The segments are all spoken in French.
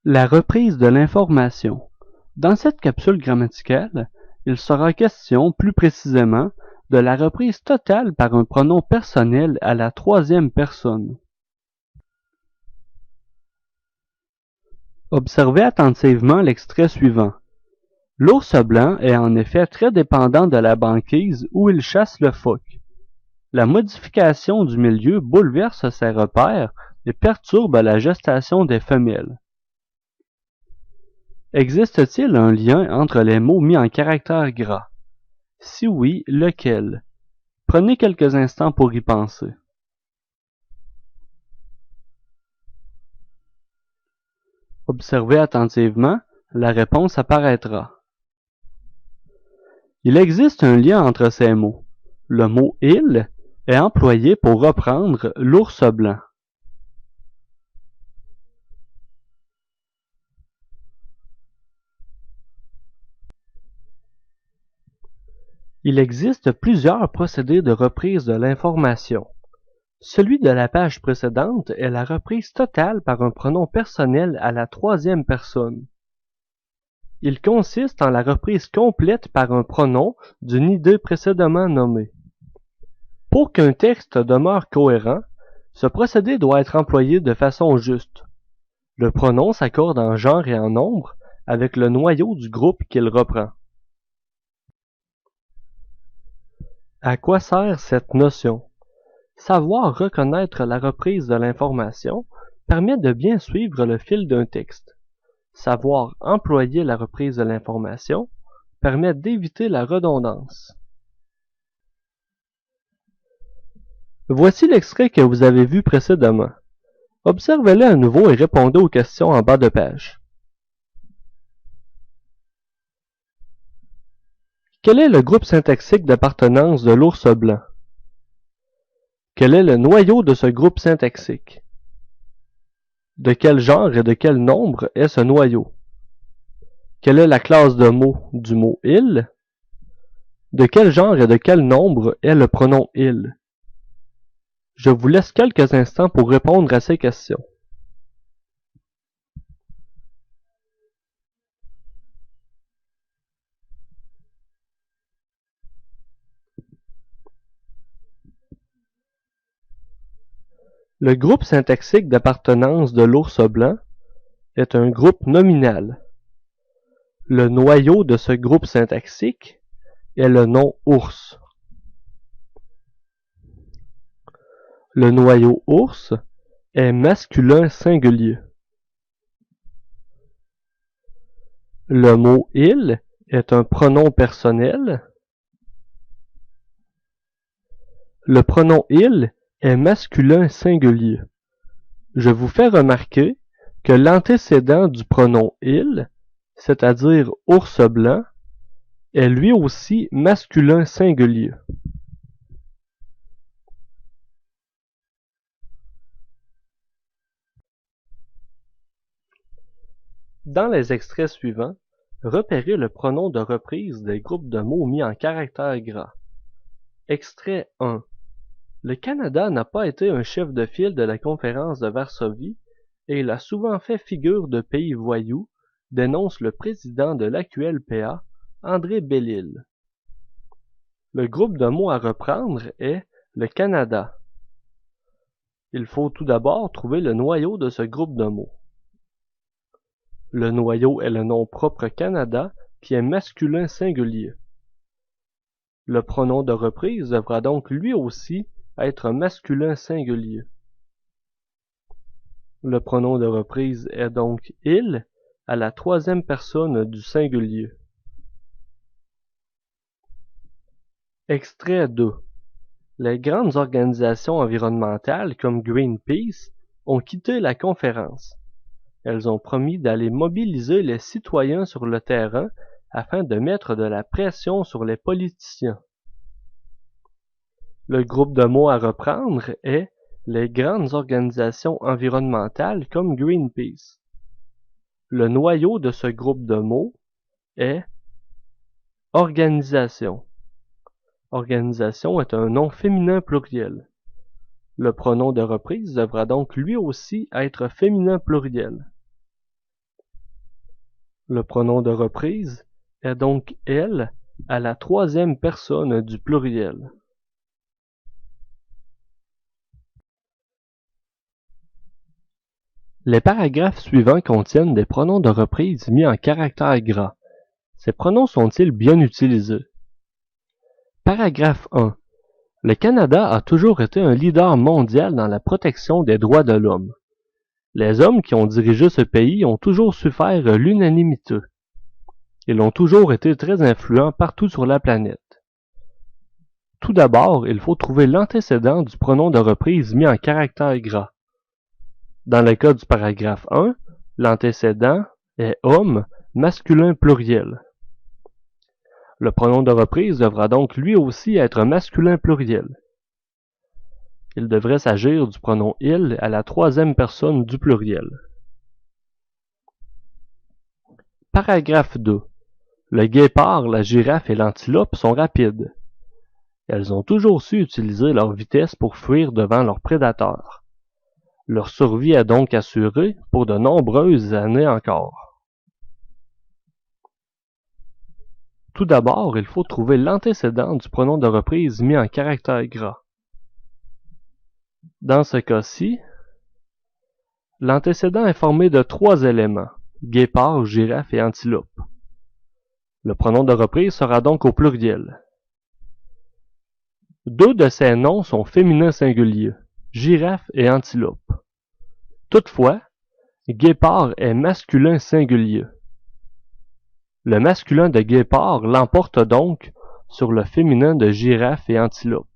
La reprise de l'information. Dans cette capsule grammaticale, il sera question plus précisément de la reprise totale par un pronom personnel à la troisième personne. Observez attentivement l'extrait suivant. L'ours blanc est en effet très dépendant de la banquise où il chasse le phoque. La modification du milieu bouleverse ses repères et perturbe la gestation des femelles. Existe-t-il un lien entre les mots mis en caractères gras? Si oui, lequel? Prenez quelques instants pour y penser. Observez attentivement, la réponse apparaîtra. Il existe un lien entre ces mots. Le mot « il » est employé pour reprendre l'ours blanc. Il existe plusieurs procédés de reprise de l'information. Celui de la page précédente est la reprise totale par un pronom personnel à la troisième personne. Il consiste en la reprise complète par un pronom d'une idée précédemment nommée. Pour qu'un texte demeure cohérent, ce procédé doit être employé de façon juste. Le pronom s'accorde en genre et en nombre avec le noyau du groupe qu'il reprend. À quoi sert cette notion? Savoir reconnaître la reprise de l'information permet de bien suivre le fil d'un texte. Savoir employer la reprise de l'information permet d'éviter la redondance. Voici l'extrait que vous avez vu précédemment. Observez-le à nouveau et répondez aux questions en bas de page. Quel est le groupe syntaxique d'appartenance de l'ours blanc? Quel est le noyau de ce groupe syntaxique? De quel genre et de quel nombre est ce noyau? Quelle est la classe de mots du mot « il » ? De quel genre et de quel nombre est le pronom « il » ? Je vous laisse quelques instants pour répondre à ces questions. Le groupe syntaxique d'appartenance de l'ours blanc est un groupe nominal. Le noyau de ce groupe syntaxique est le nom ours. Le noyau ours est masculin singulier. Le mot « il » est un pronom personnel. Le pronom « il » est masculin singulier. Je vous fais remarquer que l'antécédent du pronom « il », c'est-à-dire ours blanc, est lui aussi masculin singulier. Dans les extraits suivants, repérez le pronom de reprise des groupes de mots mis en caractères gras. Extrait 1. Le Canada n'a pas été un chef de file de la conférence de Varsovie et il a souvent fait figure de pays voyou, dénonce le président de l'AQLPA, André Bellil. Le groupe de mots à reprendre est le Canada. Il faut tout d'abord trouver le noyau de ce groupe de mots. Le noyau est le nom propre Canada qui est masculin singulier. Le pronom de reprise devra donc lui aussi être masculin singulier. Le pronom de reprise est donc « il » à la troisième personne du singulier. Extrait 2. Les grandes organisations environnementales comme Greenpeace ont quitté la conférence. Elles ont promis d'aller mobiliser les citoyens sur le terrain afin de mettre de la pression sur les politiciens. Le groupe de mots à reprendre est les grandes organisations environnementales comme Greenpeace. Le noyau de ce groupe de mots est organisation. Organisation est un nom féminin pluriel. Le pronom de reprise devra donc lui aussi être féminin pluriel. Le pronom de reprise est donc elle à la troisième personne du pluriel. Les paragraphes suivants contiennent des pronoms de reprise mis en caractères gras. Ces pronoms sont-ils bien utilisés? Paragraphe 1. Le Canada a toujours été un leader mondial dans la protection des droits de l'homme. Les hommes qui ont dirigé ce pays ont toujours su faire l'unanimité. Ils ont toujours été très influents partout sur la planète. Tout d'abord, il faut trouver l'antécédent du pronom de reprise mis en caractères gras. Dans le cas du paragraphe 1, l'antécédent est homme masculin pluriel. Le pronom de reprise devra donc lui aussi être masculin pluriel. Il devrait s'agir du pronom il à la troisième personne du pluriel. Paragraphe 2. Le guépard, la girafe et l'antilope sont rapides. Elles ont toujours su utiliser leur vitesse pour fuir devant leurs prédateurs. Leur survie est donc assurée pour de nombreuses années encore. Tout d'abord, il faut trouver l'antécédent du pronom de reprise mis en caractères gras. Dans ce cas-ci, l'antécédent est formé de trois éléments, guépard, girafe et antilope. Le pronom de reprise sera donc au pluriel. Deux de ces noms sont féminins singuliers, girafe et antilope. Toutefois, guépard est masculin singulier. Le masculin de guépard l'emporte donc sur le féminin de girafe et antilope.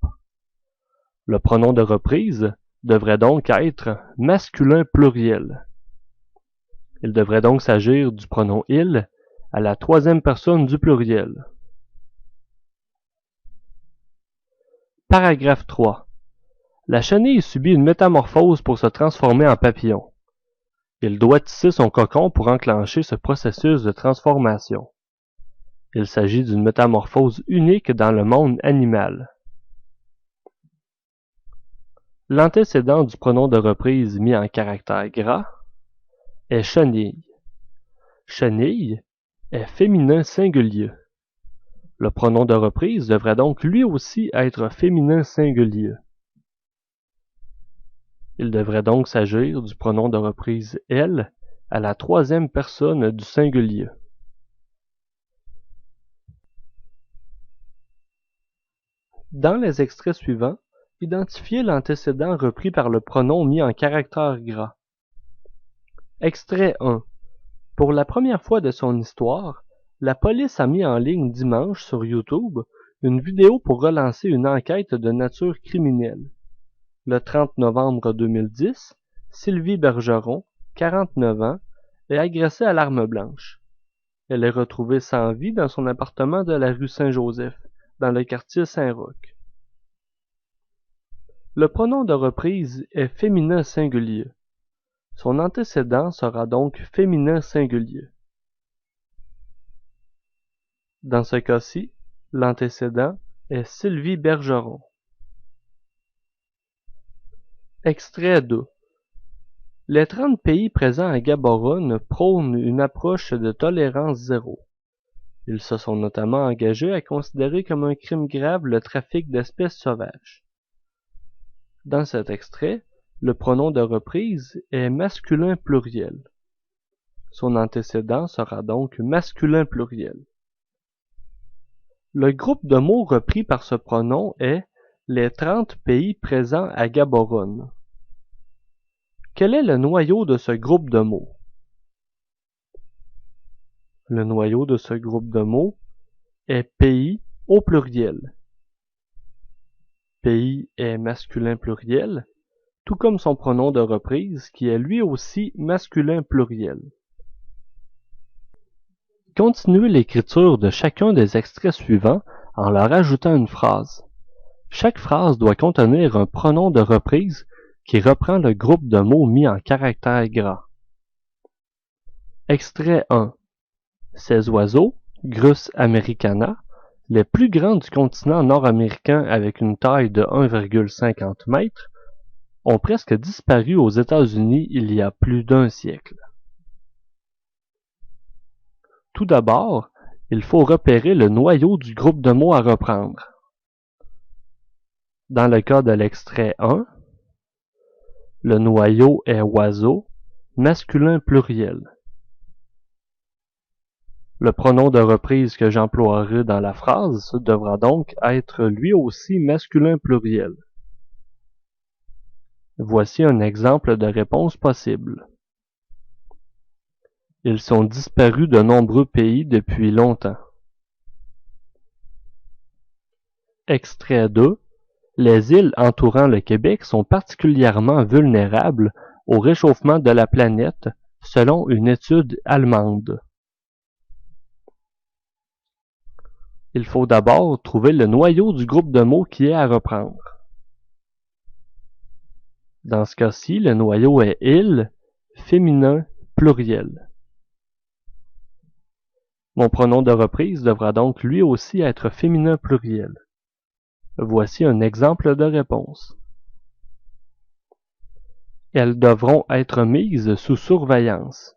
Le pronom de reprise devrait donc être masculin pluriel. Il devrait donc s'agir du pronom il à la troisième personne du pluriel. Paragraphe 3. La chenille subit une métamorphose pour se transformer en papillon. Il doit tisser son cocon pour enclencher ce processus de transformation. Il s'agit d'une métamorphose unique dans le monde animal. L'antécédent du pronom de reprise mis en caractère gras est chenille. Chenille est féminin singulier. Le pronom de reprise devrait donc lui aussi être féminin singulier. Il devrait donc s'agir du pronom de reprise elle à la troisième personne du singulier. Dans les extraits suivants, identifiez l'antécédent repris par le pronom mis en caractère gras. Extrait 1. Pour la première fois de son histoire, la police a mis en ligne dimanche sur YouTube une vidéo pour relancer une enquête de nature criminelle. Le 30 novembre 2010, Sylvie Bergeron, 49 ans, est agressée à l'arme blanche. Elle est retrouvée sans vie dans son appartement de la rue Saint-Joseph, dans le quartier Saint-Roch. Le pronom de reprise est féminin singulier. Son antécédent sera donc féminin singulier. Dans ce cas-ci, l'antécédent est Sylvie Bergeron. Extrait 2. Les 30 pays présents à Gaborone prônent une approche de tolérance zéro. Ils se sont notamment engagés à considérer comme un crime grave le trafic d'espèces sauvages. Dans cet extrait, le pronom de reprise est masculin pluriel. Son antécédent sera donc masculin pluriel. Le groupe de mots repris par ce pronom est les 30 pays présents à Gaborone. Quel est le noyau de ce groupe de mots? Le noyau de ce groupe de mots est pays au pluriel. Pays est masculin pluriel, tout comme son pronom de reprise qui est lui aussi masculin pluriel. Continuez l'écriture de chacun des extraits suivants en leur ajoutant une phrase. Chaque phrase doit contenir un pronom de reprise qui reprend le groupe de mots mis en caractère gras. Extrait 1. Ces oiseaux, Grus americana, les plus grands du continent nord-américain avec une taille de 1,50 m, ont presque disparu aux États-Unis il y a plus d'un siècle. Tout d'abord, il faut repérer le noyau du groupe de mots à reprendre. Dans le cas de l'extrait 1, le noyau est oiseau, masculin pluriel. Le pronom de reprise que j'emploierai dans la phrase devra donc être lui aussi masculin pluriel. Voici un exemple de réponse possible. Ils sont disparus de nombreux pays depuis longtemps. Extrait 2. Les îles entourant le Québec sont particulièrement vulnérables au réchauffement de la planète, selon une étude allemande. Il faut d'abord trouver le noyau du groupe de mots qui est à reprendre. Dans ce cas-ci, le noyau est île, féminin, pluriel. Mon pronom de reprise devra donc lui aussi être féminin pluriel. Voici un exemple de réponse. Elles devront être mises sous surveillance.